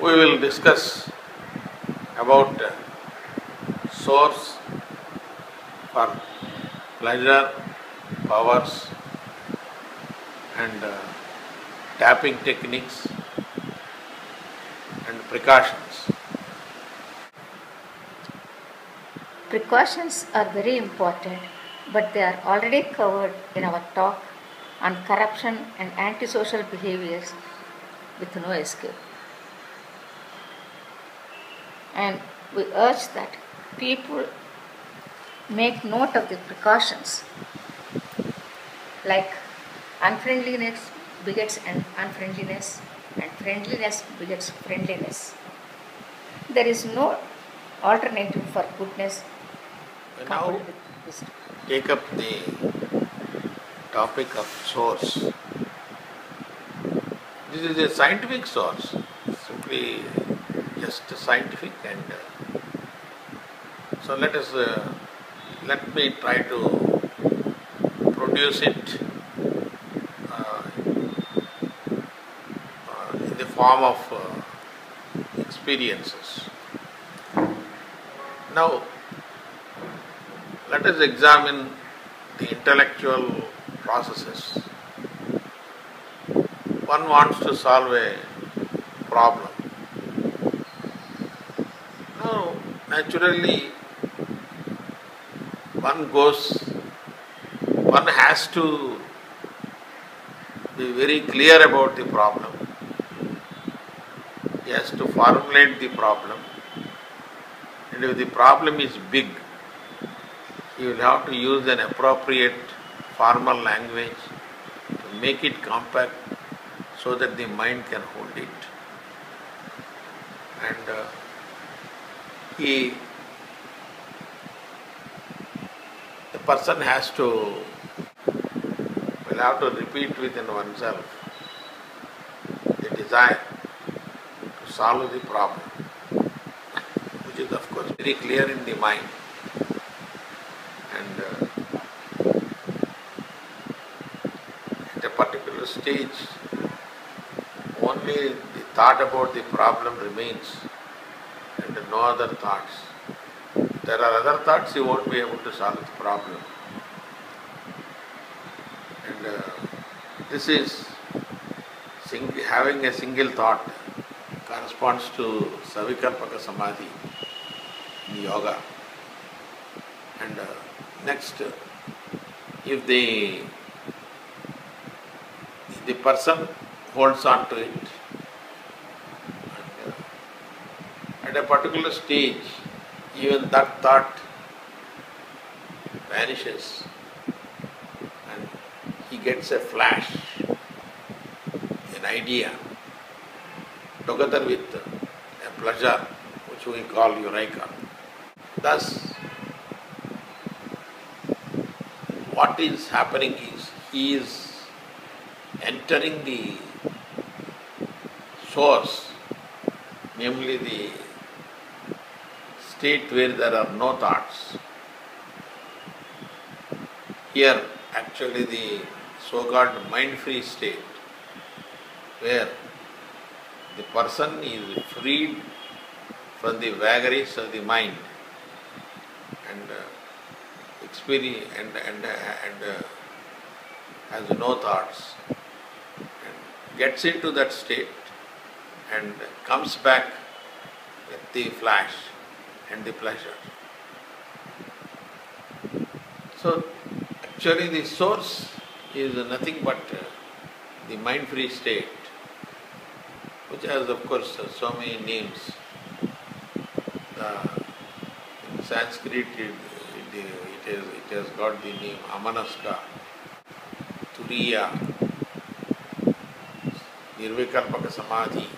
we will discuss about source for pleasure, powers and tapping techniques and precautions. Precautions are very important, but they are already covered in our talk on corruption and antisocial behaviors with no escape. And we urge that people make note of the precautions like unfriendliness begets unfriendliness and friendliness begets friendliness. There is no alternative for goodness We coupled now with wisdom. take up the topic of source. This is a scientific source, simply just scientific, and so let me try to produce it in the form of experiences. Now, let us examine the intellectual processes. One wants to solve a problem. Now, naturally, one has to be very clear about the problem. He has to formulate the problem. And if the problem is big, you will have to use an appropriate formal language to make it compact so that the mind can hold it. And the person will have to repeat within oneself the desire to solve the problem, which is of course very clear in the mind. And at a particular stage, only the thought about the problem remains and no other thoughts. There are other thoughts, you won't be able to solve the problem. And this is having a single thought corresponds to Savikalpaka Samadhi in yoga. And next, if the person holds on to it, and at a particular stage, even that thought vanishes and he gets a flash, an idea, together with a pleasure, which we call eureka. Thus, what is happening is he is entering the source, namely the state where there are no thoughts. Here, actually, the so-called mind-free state, where the person is freed from the vagaries of the mind and experience and has no thoughts, and gets into that state and comes back with the flash and the pleasure. So, actually the source is nothing but the mind-free state, which has of course so many names. In Sanskrit it has got the name Amanaska, Turiya, Nirvikalpaka Samadhi,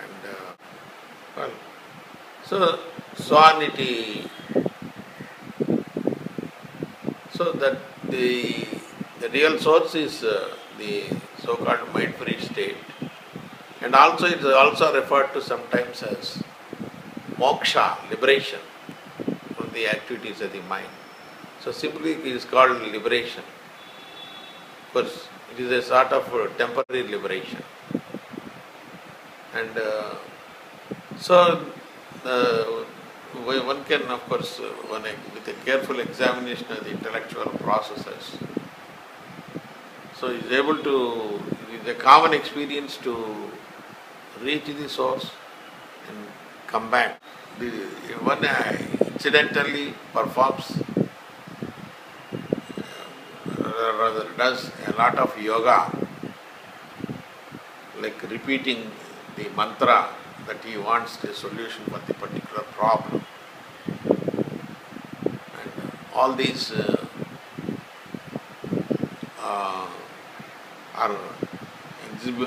and so on so that the real source is the so-called mind-free state, and also it is also referred to sometimes as moksha, liberation from the activities of the mind. So simply it is called liberation. Of course, it is a sort of temporary liberation. And so one can, of course, with a careful examination of the intellectual processes, so is able to, with a common experience, to reach the source and come back. The one incidentally performs, rather does a lot of yoga, like repeating the mantra that he wants a solution for the particular problem. And all these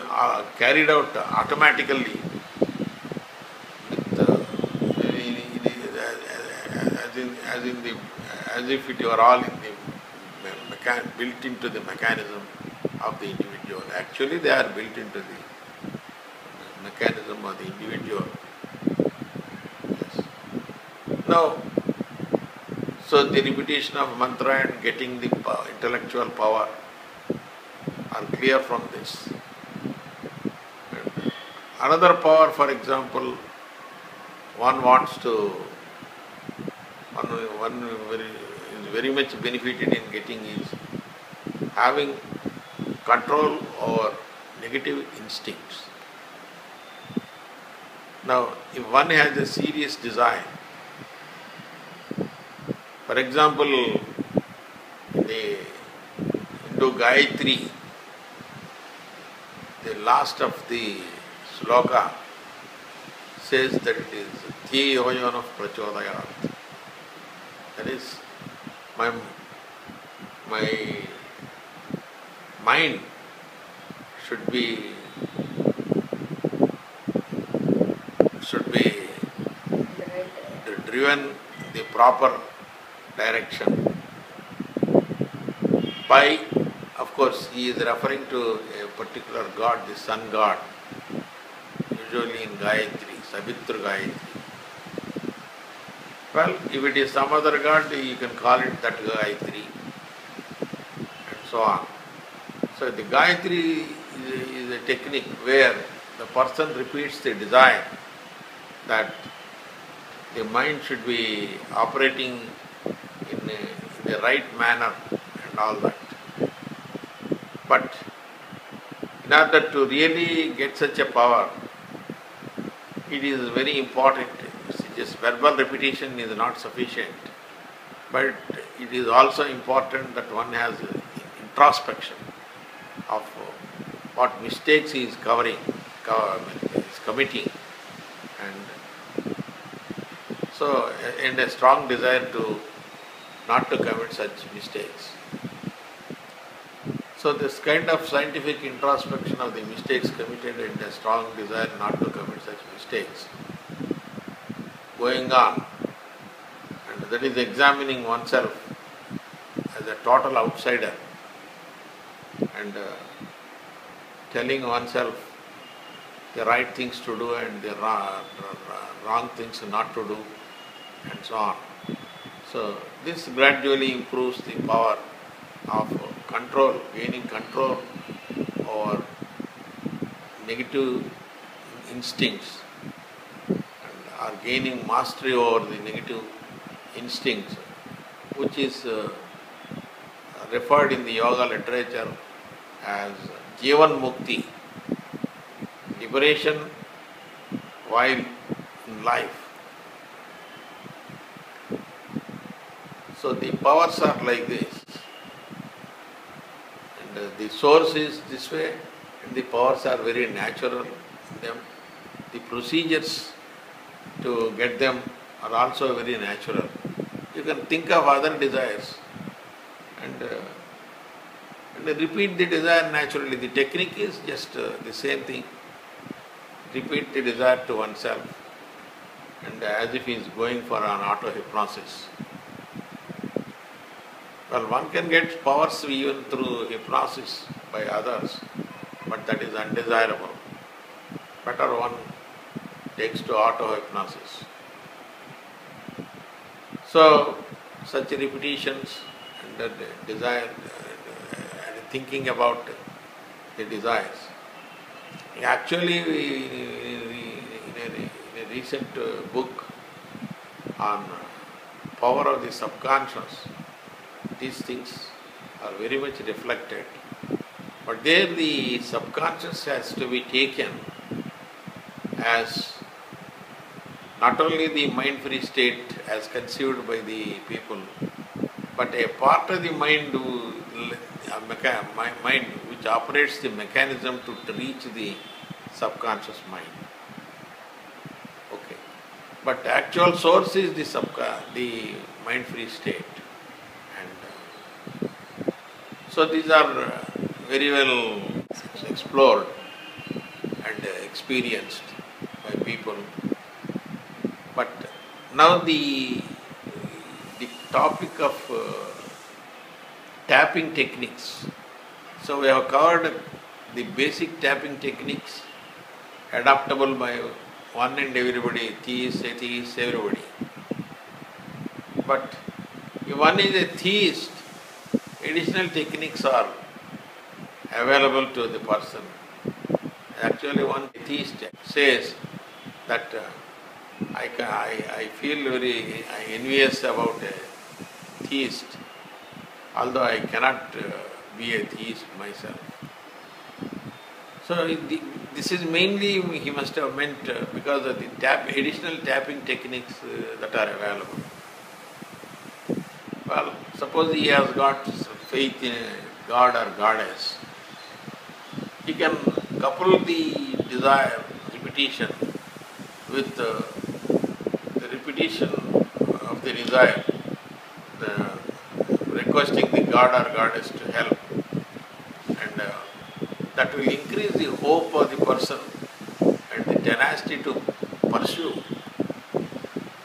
are carried out automatically with, as if it were all in the built into the mechanism of the individual. Actually, they are built into the mechanism of the individual. Yes. Now, so the repetition of mantra and getting the intellectual power are clear from this. And another power, for example, one wants to, one is very much benefited in getting is having control over negative instincts. Now, if one has a serious desire, for example, the Hindu Gayatri, the last of the sloka says that it is Dhyeyoyanah Prachodayat. That is, my mind should be driven in the proper direction by, of course, he is referring to a particular god, the sun god, usually in Gayatri, Savitri Gayatri. Well, if it is some other god, you can call it that Gayatri, and so on. So the Gayatri is a technique where the person repeats the desire that the mind should be operating in the right manner and all that. But in order to really get such a power, it is very important. Just verbal repetition is not sufficient, but it is also important that one has introspection of what mistakes he is committing, and so, and a strong desire to not to commit such mistakes. So this kind of scientific introspection of the mistakes committed and a strong desire not to commit such mistakes going on, and that is examining oneself as a total outsider and telling oneself the right things to do and the wrong things not to do, and so on. So this gradually improves the power of control, gaining control over negative instincts, and are gaining mastery over the negative instincts, which is referred in the yoga literature as Jivan Mukti, liberation while in life. So the powers are like this, and the source is this way, and the powers are very natural in them. The procedures to get them are also very natural. You can think of other desires and repeat the desire naturally. The technique is just the same thing. Repeat the desire to oneself, and as if he is going for an auto-hypnosis. Well, one can get powers even through hypnosis by others, but that is undesirable. Better one takes to auto-hypnosis. So, such repetitions and desire and thinking about the desires. Actually, in a recent book on power of the subconscious, these things are very much reflected. But there the subconscious has to be taken as not only the mind-free state as conceived by the people, but a part of the mind, mind which operates the mechanism to reach the subconscious mind. Okay, but actual source is the mind-free state, and so these are very well explored and experienced by people. But now the topic of tapping techniques. So we have covered the basic tapping techniques adaptable by one and everybody, theists, atheists, everybody. But if one is a theist, additional techniques are available to the person. Actually, one atheist says that I feel very envious about a theist, although I cannot be a theist myself. So this is mainly, he must have meant because of the additional tapping techniques that are available. Well, suppose he has got faith in a god or goddess, he can couple the desire, repetition, with the repetition of the desire, requesting the god or goddess to help, and that will increase the hope of the person and the tenacity to pursue,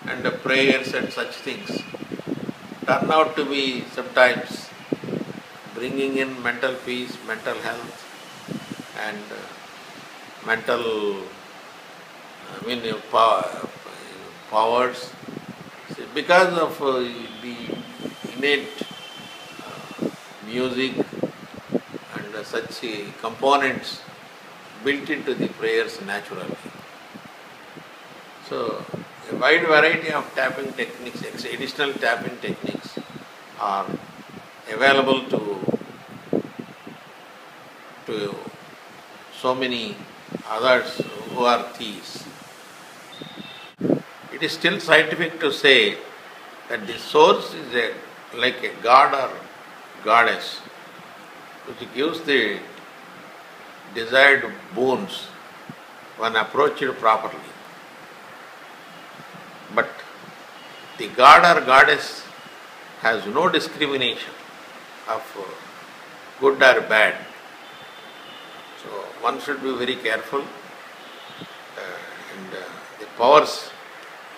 and the prayers and such things turn out to be sometimes bringing in mental peace, mental health, and mental powers. See, because of the innate music and such components built into the prayers naturally. So, a wide variety of tapping techniques, additional tapping techniques are available to so many others who are theists. It is still scientific to say that the source is like a god or goddess which gives the desired boons when approached properly. But the god or goddess has no discrimination of good or bad. So one should be very careful, and the powers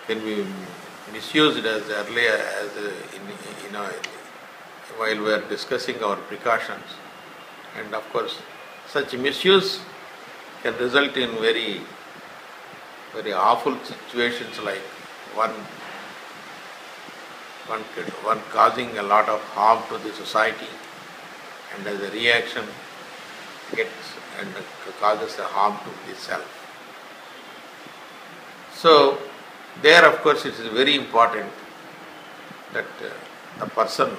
can be misused as earlier as while we are discussing our precautions. And of course, such misuse can result in very, very awful situations, like one causing a lot of harm to the society, and as a reaction gets and causes a harm to the self. So there, of course, it is very important that the person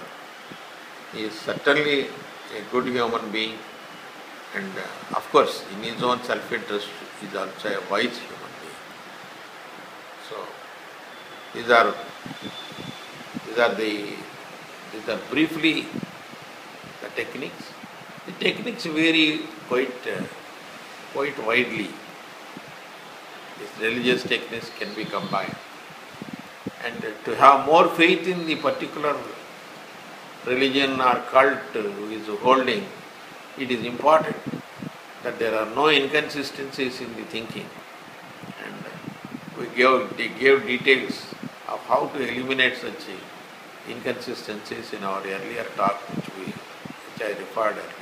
is certainly a good human being, and of course in his own self-interest is also a wise human being. So these are briefly the techniques. The techniques vary quite widely. These religious techniques can be combined, and to have more faith in the particular religion or cult who is holding, it is important that there are no inconsistencies in the thinking, and they gave details of how to eliminate such inconsistencies in our earlier talk, which I referred earlier.